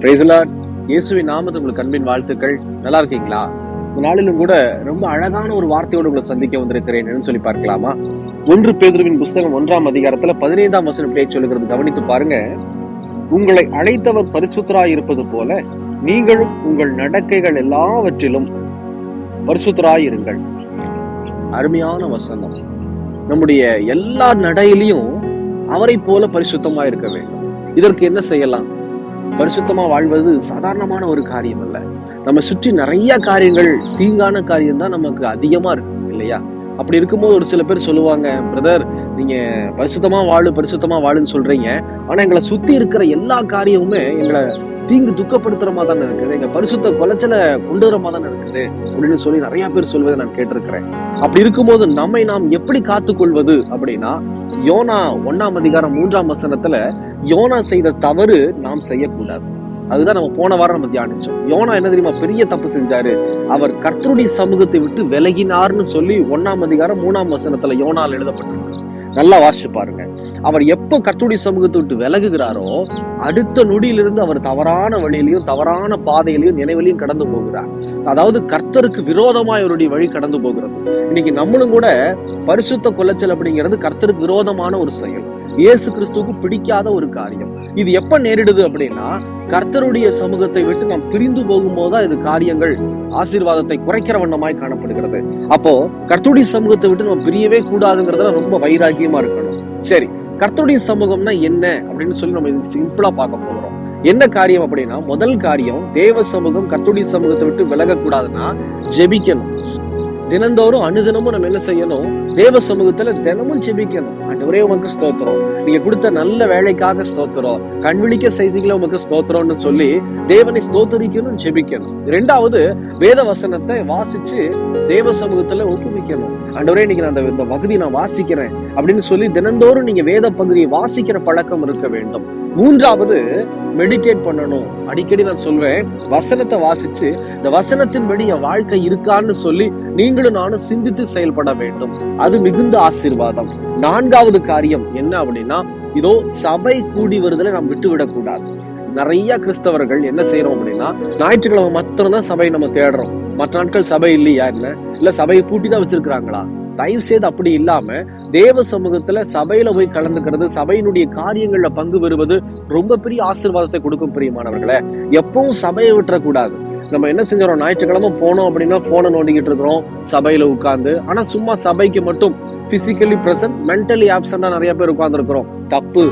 Praise the Lord. இயேசுவின் நாமத்தில் உங்களுக்கு அன்பின் வாழ்த்துக்கள். நல்லா இருக்கீங்களா? இந்த நாளிலும் கூட ரொம்ப அழகான ஒரு வார்த்தையோடு உங்களை சந்திக்க வந்திருக்கிறேன் சொல்லி பார்க்கலாமா? 1 பேதுருவின் புஸ்தகம் 1ஆம் அதிகாரத்துல 15ஆம் வசனம் இப்படியே சொல்லுகிறது, கவனித்து பாருங்க. உங்களை அழைத்தவர் பரிசுத்தராய் இருப்பது போல நீங்களும் உங்கள் நடக்கைகள் எல்லாவற்றிலும் பரிசுத்தராய் இருங்கள். அருமையான வசனம். நம்முடைய எல்லா நடையிலையும் அவரை போல பரிசுத்தமா இருக்க வேண்டும். இதற்கு என்ன செய்யலாம்? பரிசுத்தமா வாழ்வது சாதாரணமான ஒரு காரியம் அல்ல. நம்ம சுற்றி நிறைய காரியங்கள், தீங்கான காரியம் தான் நமக்கு அதிகமா இருக்கு இல்லையா? அப்படி இருக்கும்போது ஒரு சில பேர் சொல்லுவாங்க, பிரதர் நீங்க பரிசுத்தமா வாழுன்னு சொல்றீங்க, ஆனா எங்களை சுத்தி இருக்கிற எல்லா காரியமுமே எங்களை தீங்கு துக்கப்படுத்துற மாதிரி தானே இருக்குது, எங்க பரிசுத்த குலைச்சலை கொண்டு வர மாதிரி தானே இருக்குது அப்படின்னு சொல்லி நிறைய பேர் சொல்வதை நான் கேட்டிருக்கிறேன். அப்படி இருக்கும்போது நாம் எப்படி காத்துக்கொள்வது அப்படின்னா, யோனா 1ஆம் அதிகாரம் 3ஆம் வசனத்துல யோனா செய்த தவறு நாம் செய்யக்கூடாது. அதுதான் நம்ம போன வாரம் நம்ம தியானிச்சோம். யோனா என்ன தெரியுமா பெரிய தப்பு செஞ்சாரு? அவர் கர்த்தருடைய சமூகத்தை விட்டு விலகினார்னு சொல்லி 1ஆம் அதிகாரம் 3ஆம் வசனத்துல யோனால எழுதப்பட்டிருக்கு. நல்லா வாசிச்சு பாருங்க. அவர் எப்ப கர்த்தருடைய சமூகத்தை விட்டு விலகுகிறாரோ அடுத்த நொடியிலிருந்து அவர் தவறான வழியிலையும் தவறான பாதையிலையும் நினைவிலையும் கடந்து போகிறார். அதாவது கர்த்தருக்கு விரோதமாய் அவருடைய வழி கடந்து போகிறது. இன்னைக்கு நம்மளும் கூட பரிசுத்த குலைச்சல் அப்படிங்கிறது கர்த்தருக்கு விரோதமான ஒரு செயல், இயேசு கிறிஸ்துவுக்கு பிடிக்காத ஒரு காரியம். இது எப்ப நேரிடுது அப்படின்னா, கர்த்தருடைய சமூகத்தை விட்டு நாம் பிரிந்து போகும்போதுதான் இது காரியங்கள் ஆசீர்வாதத்தை குறைக்கிற வண்ணமாய் காணப்படுகிறது. அப்போ கர்த்தருடைய சமூகத்தை விட்டு நம்ம பிரியவே கூடாதுங்கிறதுல ரொம்ப வைராக்கியமா இருக்கணும். சரி, கர்த்தருடைய சமூகம்னா என்ன அப்படின்னு சொல்லி நம்ம சிம்பிளா பார்க்க போகிறோம். என்ன காரியம் அப்படின்னா, முதல் காரியம், தேவ சமூகம் கர்த்தருடைய சமூகத்தை விட்டு விலக கூடாதுன்னா ஜெபிக்கணும். தினந்தோறும் அனுதினமும் நம்ம என்ன செய்யணும்? தேவ சமூகத்துல தினமும் ஜெபிக்கணும். ஆண்டவரே உமக்கு ஸ்தோத்திரம், நீங்க கொடுத்த நல்ல வேலைக்காக ஸ்தோத்திரம், கண்விழிக்க செய்திகளை உமக்கு ஸ்தோத்திரம்னு சொல்லி தேவனை ஸ்தோத்தரிக்கணும், ஜெபிக்கணும். 2வது, வேத வசனத்தை வாசிச்சு தேவ சமூகத்துல ஒப்புவிக்கணும். ஆண்டவரே இன்னைக்கு நான் இந்த பகுதியை நான் வாசிக்கிறேன் அப்படின்னு சொல்லி தினந்தோறும் நீங்க வேத பகுதியை வாசிக்கிற பழக்கம் இருக்க வேண்டும். 3வது, மெடிடேட் பண்ணணும். அடிக்கடி நான் சொல்வேன், வசனத்தை வாசிச்சு இந்த வசனத்தின்படி என் வாழ்க்கை இருக்கான்னு சொல்லி நீங்களும் நானும் சிந்தித்து செயல்பட வேண்டும். அது மிகுந்த ஆசீர்வாதம். 4வது காரியம் என்ன அப்படின்னா, இதோ சபை கூடி வருதலை நாம் விட்டுவிடக் கூடாது. நிறைய கிறிஸ்தவர்கள் என்ன செய்யறோம் அப்படின்னா, ஞாயிற்றுக்கிழமை மாத்திரம்தான் சபை நம்ம தேடுறோம், மற்ற நாட்கள் சபை இல்லையா என்ன, இல்ல சபையை பூட்டி தான் வச்சிருக்கிறாங்களா? தயவு செய்து அப்படி இல்லாம தேவ சமூகத்துல சபையில போய் கலந்துக்கிறது, சபையினுடைய காரியங்கள்ல பங்கு பெறுவது ரொம்ப பெரிய ஆசீர்வாதத்தை கொடுக்கும். பிரியமானவர்களே, எப்பவும் சபையை விட்டுறக்கூடாது. நம்ம என்ன செஞ்சோம்? ஞாயிற்றுக்கிழமை போனோம் அப்படின்னா போனை நோண்டிக்கிட்டு இருக்கிறோம் சபையில உட்கார்ந்து. ஆனா சும்மா சபைக்கு மட்டும் பிசிக்கலி பிரசன்ட், மென்டலி ஆப்சண்டா நிறைய பேர் உட்கார்ந்து இருக்கிறோம். தப்பு.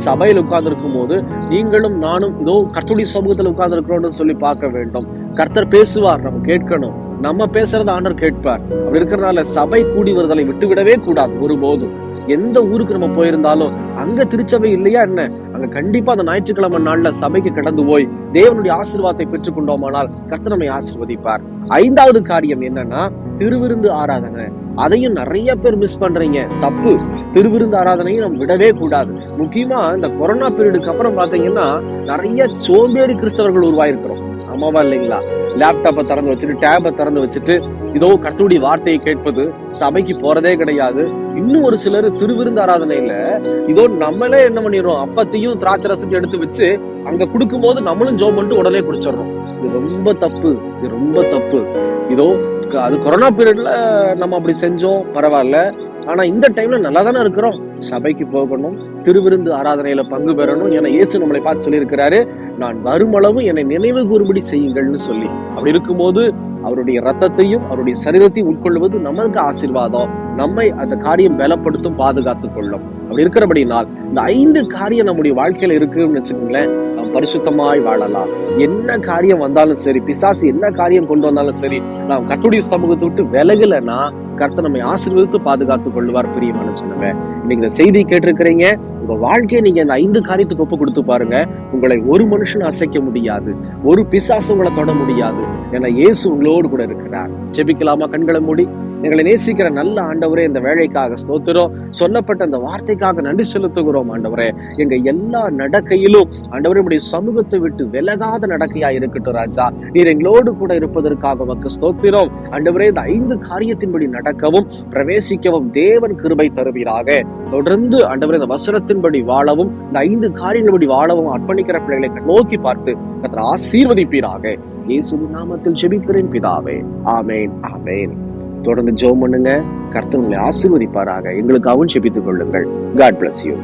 சபையில உட்கார்ந்து இருக்கும் போது நீங்களும் நானும் இதோ கர்த்தருடைய சமூகத்துல உட்கார்ந்து இருக்கிறோம்னு சொல்லி பார்க்க வேண்டும். கர்த்தர் பேசுவார், நம்ம கேட்கணும். நம்ம பேசுறத ஆண்டவர் கேட்பார். அப்படி இருக்கிறதுனால சபை கூடி வருதலை விட்டுவிடவே கூடாது ஒருபோதும். எந்த ஊருக்கு நம்ம போயிருந்தாலும் அங்க திருச்சபை இல்லையா என்ன, அங்க கண்டிப்பா அந்த ஞாயிற்றுக்கிழமை நாள்ல சபைக்கு கடந்து போய் தேவனுடைய ஆசீர்வாதத்தை பெற்றுக் கொண்டோமானால் கர்த்தர் நம்மை ஆசீர்வதிப்பார். 5வது காரியம் என்னன்னா, திருவிருந்து ஆராதனை. அதையும் நிறைய பேர் மிஸ் பண்றீங்க, தப்பு. திருவிருந்து ஆராதனையும் நம்ம விடவே கூடாது. முக்கியமா இந்த கொரோனா பீரியடுக்கு அப்புறம் பாத்தீங்கன்னா நிறைய சோம்பேறி கிறிஸ்தவர்கள் உருவாயிருக்கிறோம். ஆமாவா இல்லைங்களா? லேப்டாப்பை திறந்து வச்சுட்டு, டேபை திறந்து வச்சுட்டு இதோ கர்த்தருடைய வார்த்தையை கேட்பது, சபைக்கு போறதே கிடையாது. இன்னும் ஒரு சிலர் திருவிருந்து ஆராதனையில இதோ நம்மளே என்ன பண்ணிடுறோம், அப்பத்தையும் திராட்சை ரசத்தையும் எடுத்து வச்சு அங்க கொடுக்கும் போது நம்மளும் ஜோம் பண்ணிட்டு உடனே குடிச்சிடறோம். இது ரொம்ப தப்பு, இது ரொம்ப தப்பு. இதோ அது கொரோனா பீரியட்ல நம்ம அப்படி செஞ்சோம், பரவாயில்ல. ஆனா இந்த டைம்ல நல்லா தானே இருக்கிறோம். சபைக்கு போகணும், திருவிருந்து ஆராதனையில பங்கு பெறணும். ஏன்னா இயேசு நம்மளை பார்த்து சொல்லி இருக்கிறாரு, நான் வருமளவு என்னை நினைவு கூறும்படி செய்யுங்கள்னு சொல்லி. அப்படி இருக்கும்போது அவருடைய ரத்தத்தையும் அவருடைய சரீரத்தையும் உட்கொள்வது நமக்கு ஆசீர்வாதம். நம்மை அந்த காரியம் பலப்படுத்தும், பாதுகாத்துக் கொள்ளும். அப்படி இருக்கிறபடினால் இந்த 5 காரியம் நம்முடைய வாழ்க்கையில இருக்குன்னு வச்சுக்கோங்களேன், நாம் பரிசுத்தமாய் வாழலாம். என்ன காரியம் வந்தாலும் சரி, பிசாசு என்ன காரியம் கொண்டு வந்தாலும் சரி, நாம் கர்த்தருடைய சமூகத்தை விட்டு விலகலைன்னா கர்த்தர் நம்மை ஆசீர்வதித்து பாதுகாத்துக் கொள்வார். பிரியமான சொன்னவ, இன்னைக்கு இந்த செய்தி கேட்டிருக்கிறீங்க, உங்க வாழ்க்கையை நீங்க இந்த 5 காரியத்துக்கு ஒப்பு கொடுத்து பாருங்க. உங்களை ஒரு மனுஷன் அசைக்க முடியாது, ஒரு பிசாசு உங்களை தொட முடியாது. ஏன்னா இயேசு உங்களோடு கூட இருக்கிறார். ஜெபிக்கலாமா? கண்களை மூடி. எங்களை நேசிக்கிற நல்ல ஆண்டவரே, இந்த வேலைக்காக ஸ்தோத்திரம். சொல்லப்பட்ட அந்த வார்த்தைக்காக நன்றி செலுத்துகிறோம் ஆண்டவரே. எங்க எல்லா நடக்கையிலும் ஆண்டவரே உடைய சமூகத்தை விட்டு விலகாத நடக்கையா இருக்கட்டும் ராஜா. நீர் எங்களோடு கூட இருப்பதற்காக உமக்கு ஸ்தோத்திரம் ஆண்டவரே. இந்த 5 காரியத்தின்படி கடக்கவும் பிரவேசிக்கவும் தேவன் கிருபை தருவீராக. தொடர்ந்து ஆண்டவரே இந்த வசனத்தின்படி வாழவும், இந்த 5 காரியங்களின்படி வாழவும் அர்ப்பணிக்கிற பிள்ளைகளை நோக்கி பார்த்து கர்த்தர் ஆசீர்வதிப்பீராக. இயேசுவின் நாமத்தில் ஜெபிக்கிறேன் பிதாவே. ஆமேன், ஆமேன். தொடர்ந்து ஜெபம் பண்ணுங்க. கர்த்தர் உங்களை ஆசீர்வதிப்பாராக. எங்களுக்காகவும் ஜெபித்துக் கொள்ளுங்கள். God bless you.